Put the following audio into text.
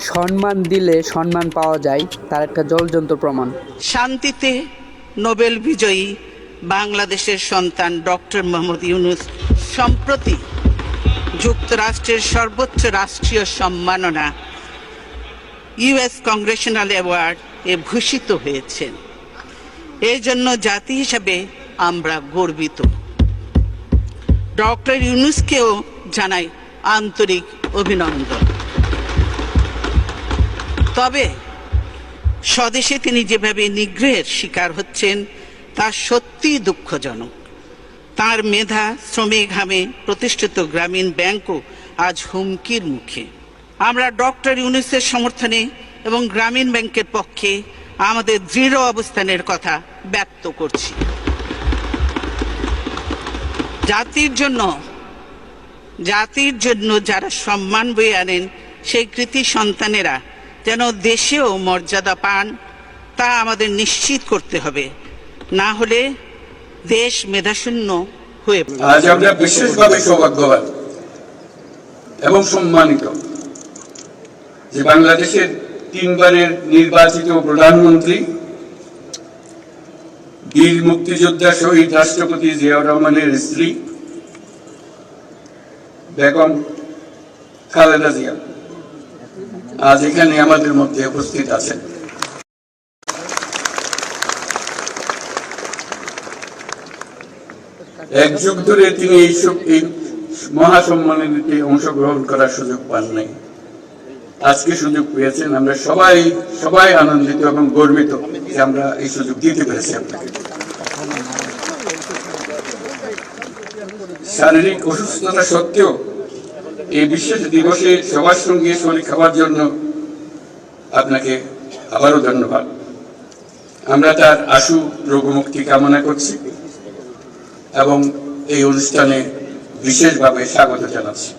সম্মান দিলে সম্মান পাওয়া যায়, তার একটা জ্বলজ্বন্ত প্রমাণ। শান্তিতে নোবেল বিজয়ী বাংলাদেশের সন্তান ডক্টর মোহাম্মদ ইউনূস সম্প্রতি যুক্তরাষ্ট্রের সর্বোচ্চ রাষ্ট্রীয় সম্মাননা ইউএস কংগ্রেশনাল অ্যাওয়ার্ড এ ভূষিত হয়েছেন। এই জন্য জাতি হিসাবে আমরা গর্বিত। ডক্টর ইউনূসকেও জানাই আন্তরিক অভিনন্দন। তবে স্বদেশে তিনি যেভাবে নিগ্রহের শিকার হচ্ছেন তা সত্যিই দুঃখজনক। তার মেধা, শ্রমে ঘামে প্রতিষ্ঠিত গ্রামীণ ব্যাংকও আজ হুমকির মুখে। আমরা ডক্টর ইউনূসের সমর্থনে এবং গ্রামীণ ব্যাংকের পক্ষে আমাদের দৃঢ় অবস্থানের কথা ব্যক্ত করছি। জাতির জন্য যারা সম্মান বয়ে আনেন সেই কৃতি সন্তানেরা যেন দেশেও মর্যাদা পান, তা আমাদের নিশ্চিত করতে হবে। না হলে দেশ মেধাশূন্য হয়ে পড়বে। আজ আমরা বিশেষভাবে সৌভাগ্যবান এবং সম্মানিত যে বাংলাদেশের 3 বারের নির্বাচিত প্রধানমন্ত্রী, বীর মুক্তিযোদ্ধা শহীদ রাষ্ট্রপতি জিয়াউর রহমানের স্ত্রী বেগম খালেদা জিয়া আজ এখানে আমাদের মধ্যে উপস্থিত আছেন। এক যুগ ধরে তিনি এই মহাসম্মেলনীতে অংশগ্রহণ করার সুযোগ পান নাই, আজকে সুযোগ পেয়েছেন। আমরা সবাই আনন্দিত এবং গর্বিত যে আমরা এই সুযোগ দিতে পেরেছি আপনাকে। শারীরিক অসুস্থতা সত্ত্বেও এই বিশেষ দিবসে সবার সঙ্গে শরীর খাওয়ার জন্য আপনাকে আবারও ধন্যবাদ। আমরা তার আশু রোগমুক্তি কামনা করছি এবং এই অনুষ্ঠানে বিশেষভাবে স্বাগত জানাচ্ছি।